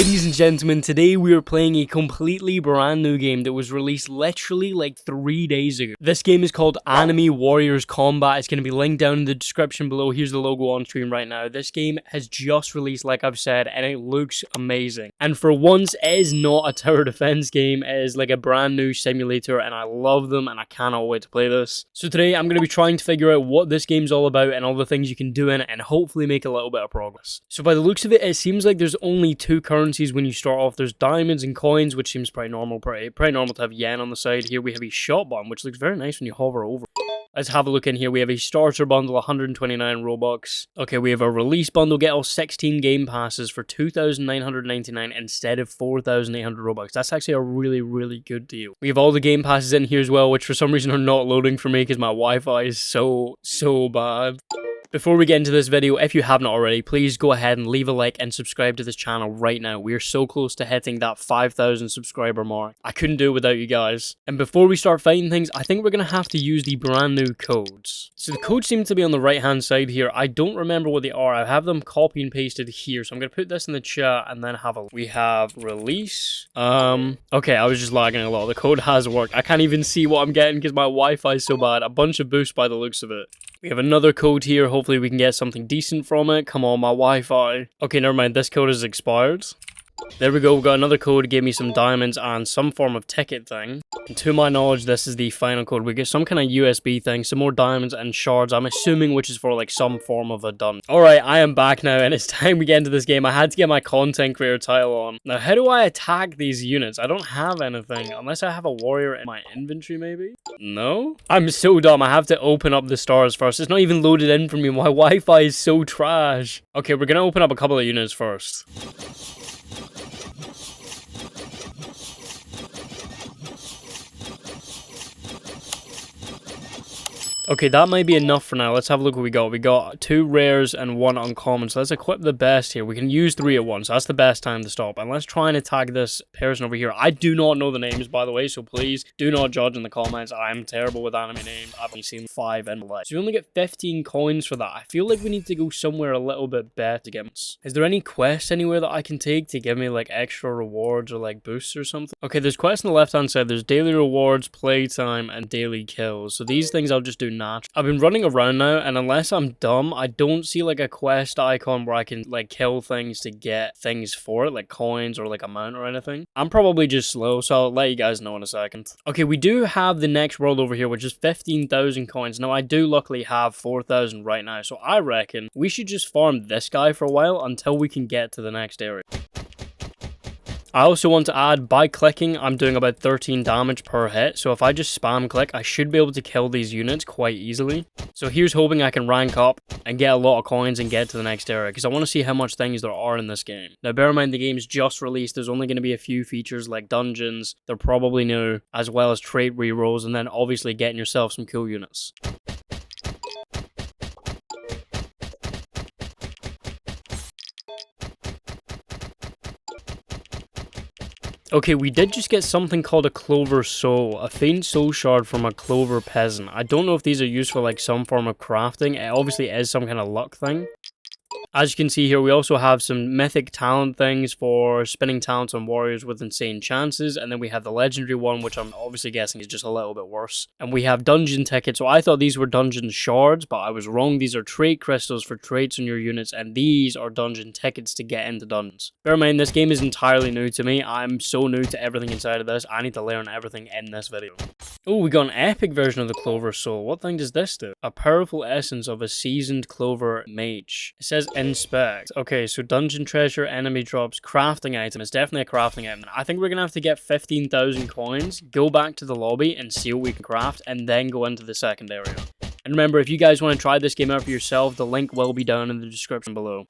Ladies and gentlemen, today we are playing a completely brand new game that was released literally like 3 days ago. This game is called Anime Warriors Combat. It's going to be linked down in the description below. Here's the logo on screen right now. This game has just released, like I've said, and it looks amazing. And for once, it is not a tower defense game. It is like a brand new simulator, and I love them, and I cannot wait to play this. So today, I'm going to be trying to figure out what this game's all about and all the things you can do in it, and hopefully make a little bit of progress. So by the looks of it, it seems like there's only two currencies when you start off. There's diamonds and coins, which seems pretty normal, pretty normal to have yen on the side. Here we have a shot button, which looks very nice when you hover over. Let's have a look in here. We have a starter bundle, 129 Robux. Okay, we have a release bundle. Get all 16 game passes for 2,999 instead of 4,800 Robux. That's actually a really good deal. We have all the game passes in here as well, which for some reason are not loading for me because my Wi-Fi is so bad. Before we get into this video, if you haven't already, please go ahead and leave a like and subscribe to this channel right now. We are so close to hitting that 5,000 subscriber mark. I couldn't do it without you guys. And before we start fighting things, I think we're going to have to use the brand new codes. So the codes seem to be on the right hand side here. I don't remember what they are. I have them copy and pasted here. So I'm going to put this in the chat and then have a look. We have release. Okay, I was just lagging a lot. The code has worked. I can't even see what I'm getting because my Wi-Fi is so bad. A bunch of boost by the looks of it. We have another code here. Hopefully we can get something decent from it. Come on, my Wi-Fi. Okay, never mind. This code is expired. There we go. We got another code. Gave me some diamonds and some form of ticket thing. And to my knowledge, this is the final code. We get some kind of USB thing, some more diamonds and shards. I'm assuming which is for like some form of a dungeon. Alright, I am back now and it's time we get into this game. I had to get my content creator title on. Now, how do I attack these units? I don't have anything unless I have a warrior in my inventory maybe? No? I'm so dumb. I have to open up the stars first. It's not even loaded in for me. My Wi-Fi is so trash. Okay, we're gonna open up a couple of units first. Okay, that might be enough for now. Let's have a look what we got. We got 2 rares and 1 uncommon. So let's equip the best here. We can use 3 at once. So that's the best time to stop. And let's try and attack this person over here. I do not know the names, by the way. So please do not judge in the comments. I'm terrible with anime names. I've only seen 5 in my life. So we only get 15 coins for that. I feel like we need to go somewhere a little bit better to get this. Is there any quests anywhere that I can take to give me like extra rewards or like boosts or something? Okay, there's quests on the left hand side. There's daily rewards, playtime, and daily kills. So these things I'll just do now. I've been running around now, and unless I'm dumb, I don't see like a quest icon where I can like kill things to get things for it, like coins or like a mount or anything. I'm probably just slow, so I'll let you guys know in a second. Okay, we do have the next world over here, which is 15,000 coins. Now, I do luckily have 4,000 right now, so I reckon we should just farm this guy for a while until we can get to the next area. I also want to add, by clicking, I'm doing about 13 damage per hit, so if I just spam click, I should be able to kill these units quite easily. So here's hoping I can rank up and get a lot of coins and get to the next area, because I want to see how much things there are in this game. Now bear in mind the game's just released, there's only going to be a few features like dungeons, they're probably new, as well as trait rerolls, and then obviously getting yourself some cool units. Okay, we did just get something called a clover soul, a faint soul shard from a clover peasant. I don't know if these are used for like some form of crafting. It obviously is some kind of luck thing. As you can see here, we also have some mythic talent things for spinning talents on warriors with insane chances. And then we have the legendary one, which I'm obviously guessing is just a little bit worse. And we have dungeon tickets. So I thought these were dungeon shards, but I was wrong. These are trait crystals for traits on your units. And these are dungeon tickets to get into dungeons. Bear in mind, this game is entirely new to me. I'm so new to everything inside of this. I need to learn everything in this video. Oh, we got an epic version of the clover soul. What thing does this do? A powerful essence of a seasoned clover mage. It says inspect. Okay, so dungeon treasure, enemy drops, crafting item. It's definitely a crafting item. I think we're gonna have to get 15,000 coins, go back to the lobby and see what we can craft, and then go into the second area. And remember, if you guys want to try this game out for yourself, the link will be down in the description below.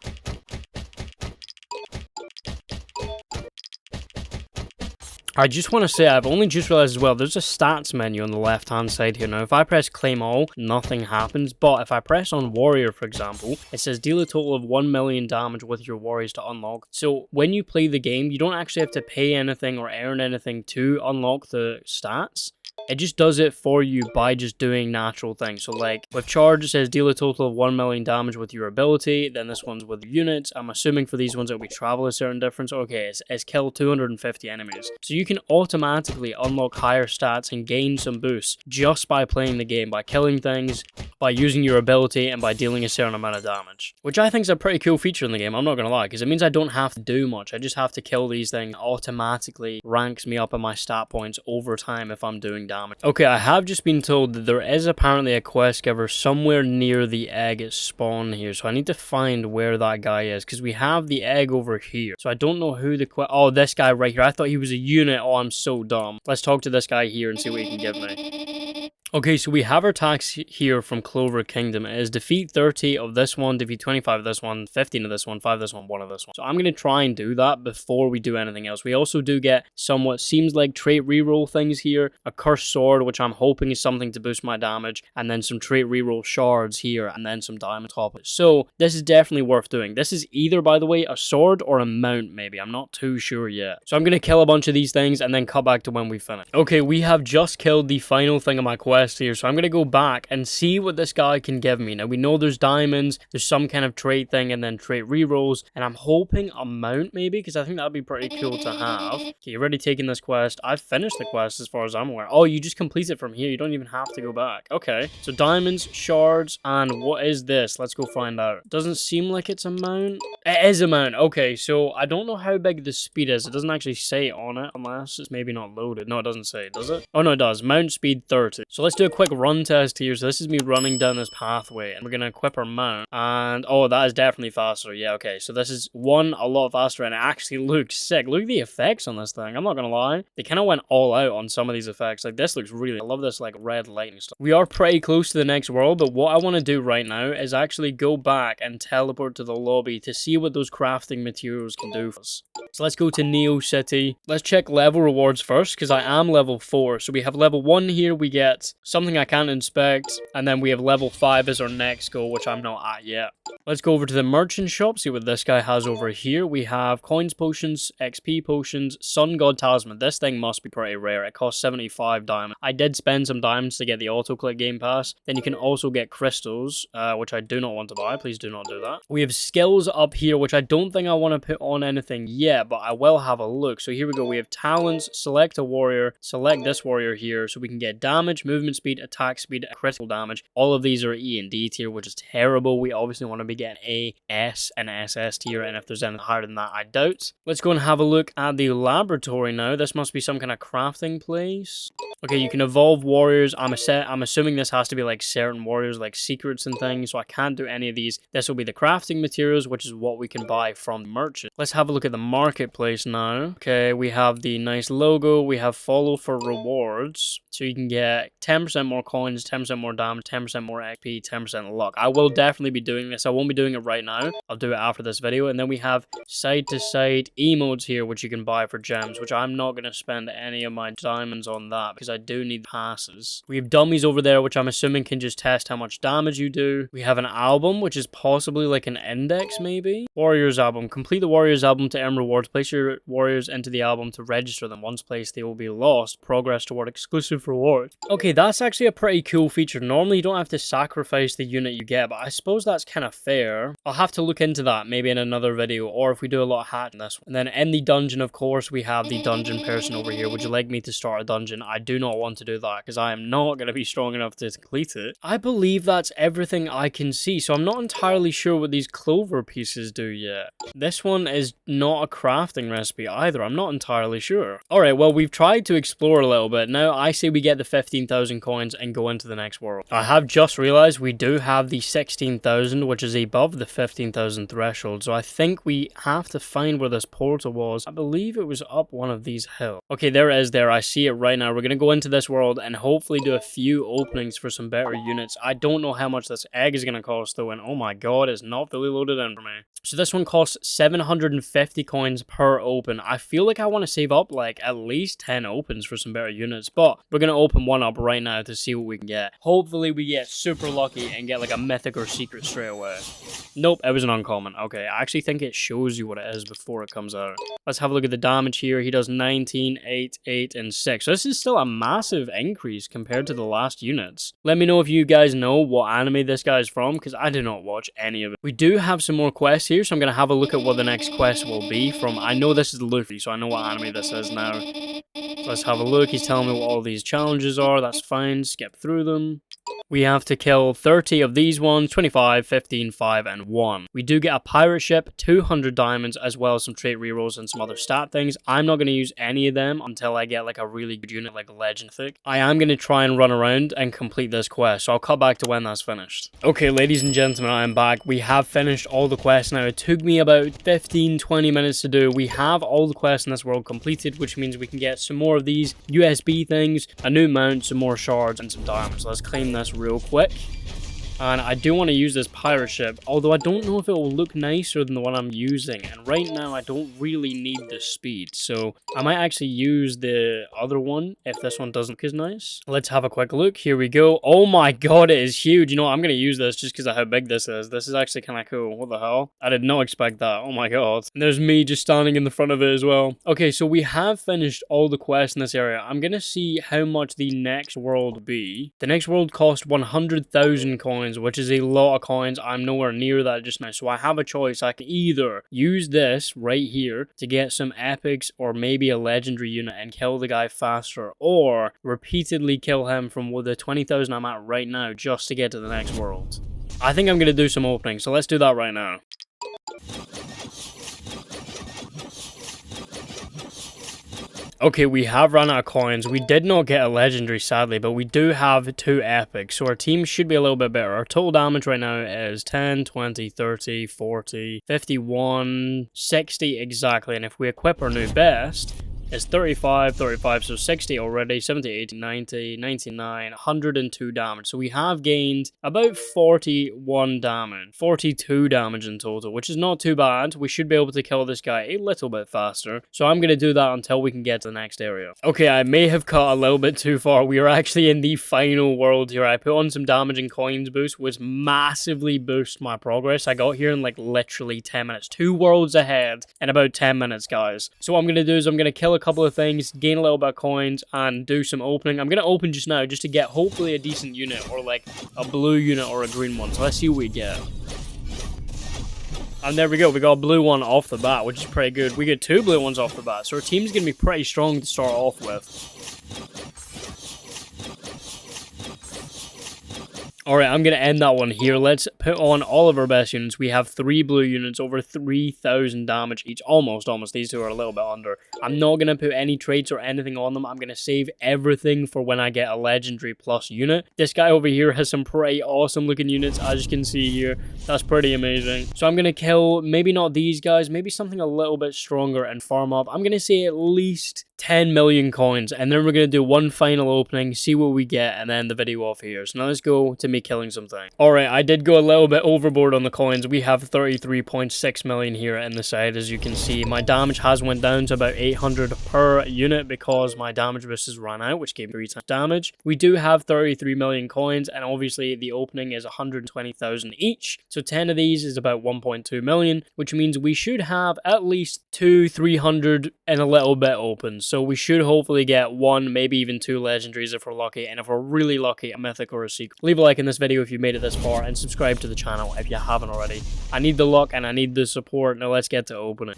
I just want to say, I've only just realized as well, there's a stats menu on the left hand side here. Now, if I press claim all, nothing happens. But if I press on warrior, for example, it says deal a total of 1 million damage with your warriors to unlock. So when you play the game, you don't actually have to pay anything or earn anything to unlock the stats. It just does it for you by just doing natural things. So like with charge, it says deal a total of 1 million damage with your ability. Then this one's with units. I'm assuming for these ones it'll be travel a certain difference. Okay, it's kill 250 enemies. So you can automatically unlock higher stats and gain some boosts just by playing the game, by killing things, by using your ability, and by dealing a certain amount of damage. Which I think is a pretty cool feature in the game, I'm not gonna lie, because it means I don't have to do much. I just have to kill these things. Automatically ranks me up in my stat points over time if I'm doing damage. Okay, I have just been told that there is apparently a quest giver somewhere near the egg spawn here, so I need to find where that guy is, because we have the egg over here. So I don't know who the oh, this guy right here. I thought he was a unit. Oh, I'm so dumb. Let's talk to this guy here and see what he can give me. Okay, so we have our tax here from Clover Kingdom. It is defeat 30 of this one, defeat 25 of this one, 15 of this one, 5 of this one, 1 of this one. So I'm going to try and do that before we do anything else. We also do get somewhat seems like trait reroll things here. A cursed sword, which I'm hoping is something to boost my damage. And then some trait reroll shards here. And then some diamond toppers. So this is definitely worth doing. This is either, by the way, a sword or a mount maybe. I'm not too sure yet. So I'm going to kill a bunch of these things and then cut back to when we finish. Okay, we have just killed the final thing of my quest here, so I'm gonna go back and see what this guy can give me. Now we know there's diamonds, there's some kind of trait thing, and then trait rerolls, and I'm hoping a mount maybe, because I think that'd be pretty cool to have. Okay, you're already taking this quest. I've finished the quest as far as I'm aware. Oh, you just complete it from here, you don't even have to go back. Okay, so diamonds, shards, and what is this? Let's go find out. Doesn't seem like it's a mount. It is a mount. Okay, so I don't know how big the speed is. It doesn't actually say on it, unless it's maybe not loaded. No, it doesn't say, does it? Oh no, it does. Mount speed 30. So let's do a quick run test here. So this is me running down this pathway, and we're gonna equip our mount, and oh, that is definitely faster. Yeah, okay, so this is one a lot faster, and it actually looks sick. Look at the effects on this thing. I'm not gonna lie, they kind of went all out on some of these effects. Like this looks really, I love this like red lightning stuff. We are pretty close to the next world, but what I want to do right now is actually go back and teleport to the lobby to see what those crafting materials can do for us. So let's go to Neo City. Let's check level rewards first, because I am level 4. So we have level 1 here, we get something I can't inspect, and then we have level 5 as our next goal, which I'm not at yet. Let's go over to the merchant shop, see what this guy has over here. We have coins potions, XP potions, Sun God Talisman. This thing must be pretty rare. It costs 75 diamonds. I did spend some diamonds to get the auto-click game pass. Then you can also get crystals, which I do not want to buy. Please do not do that. We have skills up here, which I don't think I want to put on anything yet, but I will have a look. So here we go. We have talents, select a warrior, select this warrior here, so we can get damage, movement speed, attack speed, critical damage. All of these are E and D tier, which is terrible. We obviously want to be getting A, S, and SS tier, and if there's anything higher than that, I doubt. Let's go and have a look at the laboratory now. This must be some kind of crafting place. Okay, you can evolve warriors. I'm assuming this has to be like certain warriors, like secrets and things, so I can't do any of these. This will be the crafting materials, which is what we can buy from the merchant. Let's have a look at the marketplace now. Okay, we have the nice logo. We have follow for rewards, so you can get 10% more coins, 10% more damage, 10% more XP, 10% luck. I will definitely be doing this. I won't be doing it right now. I'll do it after this video. And then we have side-to-side emotes here, which you can buy for gems, which I'm not going to spend any of my diamonds on that because I do need passes. We have dummies over there, which I'm assuming can just test how much damage you do. We have an album, which is possibly like an index maybe. Warriors album. Complete the Warriors album to earn rewards. Place your warriors into the album to register them. Once placed, they will be lost. Progress toward exclusive rewards. Okay, that's actually a pretty cool feature. Normally, you don't have to sacrifice the unit you get, but I suppose that's kind of fair. I'll have to look into that maybe in another video, or if we do a lot of hacking this one. And then in the dungeon, of course, we have the dungeon person over here. Would you like me to start a dungeon? I do not want to do that because I am not going to be strong enough to complete it. I believe that's everything I can see, so I'm not entirely sure what these clover pieces do yet. This one is not a crafting recipe either. I'm not entirely sure. Alright, well, we've tried to explore a little bit. Now, I say we get the 15,000 coins and go into the next world. I have just realized we do have the 16,000, which is above the 15,000 threshold, so I think we have to find where this portal was. I believe it was up one of these hills. Okay, there it is there. I see it right now. We're going to go into this world and hopefully do a few openings for some better units. I don't know how much this egg is going to cost though, and oh my god, it's not fully loaded in for me. So this one costs 750 coins per open. I feel like I want to save up like at least 10 opens for some better units, but we're going to open one up right now to see what we can get. Hopefully we get super lucky and get like a mythic or secret straight away. Nope, it was an uncommon. Okay, I actually think it shows you what it is before it comes out. Let's have a look at the damage here. He does 19, 8, 8, and 6. So this is still a massive increase compared to the last units. Let me know if you guys know what anime this guy is from, because I do not watch any of it. We do have some more quests here, so I'm going to have a look at what the next quest will be from. I know this is Luffy, so I know what anime this is now. So let's have a look. He's telling me what all these challenges are. That's fine. Skip through them. We have to kill 30 of these ones, 25, 15, 5, and 1. We do get a pirate ship, 200 diamonds, as well as some trait rerolls and some other stat things. I'm not going to use any of them until I get like a really good unit like Legend Thick. I am going to try and run around and complete this quest, so I'll cut back to when that's finished. Okay, ladies and gentlemen, I am back. We have finished all the quests now. It took me about 15-20 minutes to do. We have all the quests in this world completed, which means we can get some more of these USB things, a new mount, some more shards, and some diamonds. Let's claim this real quick. And I do want to use this pirate ship, although I don't know if it will look nicer than the one I'm using. And right now, I don't really need the speed. So I might actually use the other one if this one doesn't look as nice. Let's have a quick look. Here we go. Oh my god, it is huge. You know what? I'm going to use this just because of how big this is. This is actually kind of cool. What the hell? I did not expect that. Oh my god. And there's me just standing in the front of it as well. Okay, so we have finished all the quests in this area. I'm going to see how much the next world will be. The next world cost 100,000 coins, which is a lot of coins. I'm nowhere near that just now, so I have a choice. I can either use this right here to get some epics or maybe a legendary unit and kill the guy faster, or repeatedly kill him from the 20,000 I'm at right now just to get to the next world. I think I'm going to do some opening, so let's do that right now. Okay, we have run out of coins. We did not get a legendary, sadly, but we do have 2 epics, so our team should be a little bit better. Our total damage right now is 10, 20, 30, 40, 51, 60 exactly, and if we equip our new best, it's 35, so 60 already, 70, 80, 90, 99, 102 damage. So we have gained about 41 damage, 42 damage in total, which is not too bad. We should be able to kill this guy a little bit faster. So I'm going to do that until we can get to the next area. Okay, I may have cut a little bit too far. We are actually in the final world here. I put on some damage and coins boost, which massively boosts my progress. I got here in like literally 10 minutes. 2 worlds ahead in about 10 minutes, guys. So what I'm going to do is I'm going to kill a couple of things, gain a little bit of coins, and do some opening. I'm going to open just now just to get hopefully a decent unit, or like a blue unit or a green one. So let's see what we get. And there we go, we got a blue one off the bat, which is pretty good. We get 2 blue ones off the bat, so our team's going to be pretty strong to start off with. Alright, I'm going to end that one here. Let's put on all of our best units. We have 3 blue units, over 3,000 damage each. Almost. These 2 are a little bit under. I'm not going to put any traits or anything on them. I'm going to save everything for when I get a legendary plus unit. This guy over here has some pretty awesome looking units, as you can see here. That's pretty amazing. So I'm going to kill, maybe not these guys, maybe something a little bit stronger and farm up. I'm going to say at least 10 million coins, and then we're going to do one final opening, see what we get, and then the video off here. So now let's go to me killing something. Alright, I did go a little bit overboard on the coins. We have 33.6 million here in the side, as you can see. My damage has went down to about 800 per unit because my damage boosters ran out, which gave me 3 times damage. We do have 33 million coins, and obviously the opening is 120,000 each. So 10 of these is about 1.2 million, which means we should have at least 300 and a little bit open. So we should hopefully get 1, maybe even 2 legendaries if we're lucky, and if we're really lucky, a mythic or a secret. Leave a like in this video if you made it this far, and subscribe to the channel if you haven't already. I need the luck and I need the support. Now let's get to opening.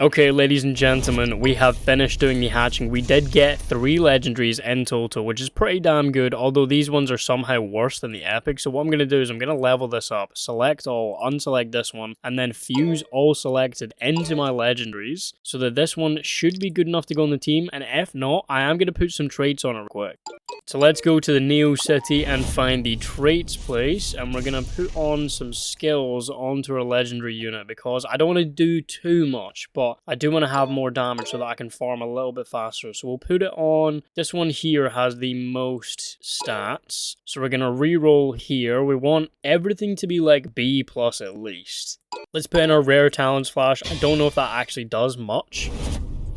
Okay, ladies and gentlemen, we have finished doing the hatching. We did get 3 legendaries in total, which is pretty damn good, although these ones are somehow worse than the epic. So what I'm going to do is I'm going to level this up, select all, unselect this one, and then fuse all selected into my legendaries, so that this one should be good enough to go on the team, and if not, I am going to put some traits on it real quick. So let's go to the Neo City and find the traits place, and we're going to put on some skills onto our legendary unit, because I don't want to do too much, but I do want to have more damage so that I can farm a little bit faster. So we'll put it on, this one here has the most stats, so we're going to reroll here. We want everything to be like B plus at least. Let's put in our rare talents flash. I don't know if that actually does much.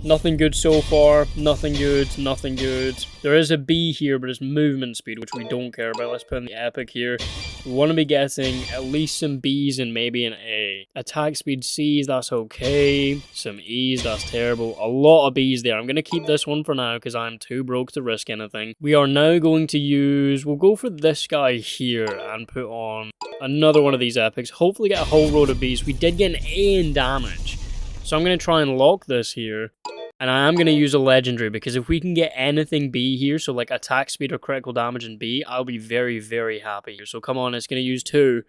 Nothing good so far. Nothing good. Nothing good. There is a B here, but it's movement speed, which we don't care about. Let's put in the epic here. We want to be getting at least some B's and maybe an A. Attack speed C's, that's okay. Some E's, that's terrible. A lot of B's there. I'm going to keep this one for now because I'm too broke to risk anything. We are now going to use... We'll go for this guy here and put on another one of these epics. Hopefully get a whole road of B's. We did get an A in damage. So I'm going to try and lock this here. And I am going to use a legendary because if we can get anything B here, so like attack speed or critical damage in B, I'll be very, very happy. So come on, it's going to use 2.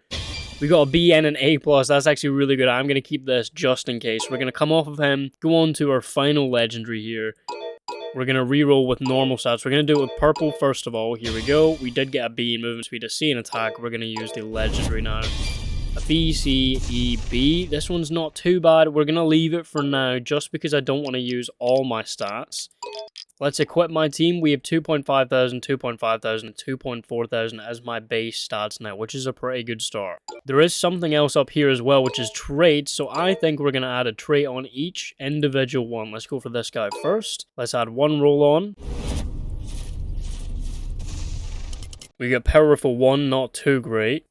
We got a B and an A+. That's actually really good. I'm going to keep this just in case. We're going to come off of him, go on to our final legendary here. We're going to reroll with normal stats. We're going to do it with purple first of all. Here we go. We did get a B in movement speed, a C in attack. We're going to use the legendary now. A B, C, E, B. This one's not too bad. We're going to leave it for now just because I don't want to use all my stats. Let's equip my team. We have 2.5 thousand, 2.5 thousand, 2.4 thousand as my base stats now, which is a pretty good start. There is something else up here as well, which is traits. So I think we're going to add a trait on each individual one. Let's go for this guy first. Let's add one roll on. We get powerful 1, not too great.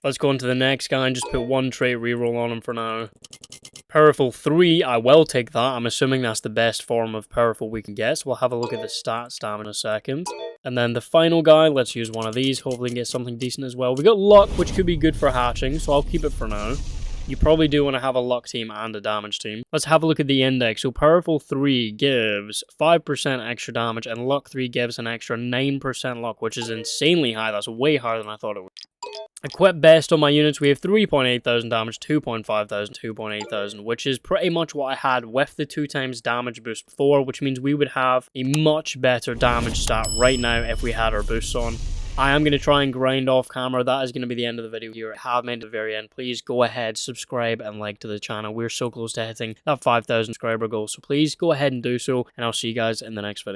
Let's go on to the next guy and just put one trait reroll on him for now. Powerful 3, I will take that. I'm assuming that's the best form of powerful we can get. So we'll have a look at the stats down in a second. And then the final guy, let's use one of these. Hopefully get something decent as well. We got luck, which could be good for hatching. So I'll keep it for now. You probably do want to have a luck team and a damage team. Let's have a look at the index. So powerful 3 gives 5% extra damage. And luck 3 gives an extra 9% luck, which is insanely high. That's way higher than I thought it would. Equip best on my units, we have 3.8 thousand damage, 2.5 thousand, 2.8 thousand, which is pretty much what I had with the 2 times damage boost before, which means we would have a much better damage stat right now if we had our boosts on. I am going to try and grind off camera. That is going to be the end of the video here. I have made it to the very end. Please go ahead, subscribe and like to the channel. We're so close to hitting that 5,000 subscriber goal, so please go ahead and do so, and I'll see you guys in the next video.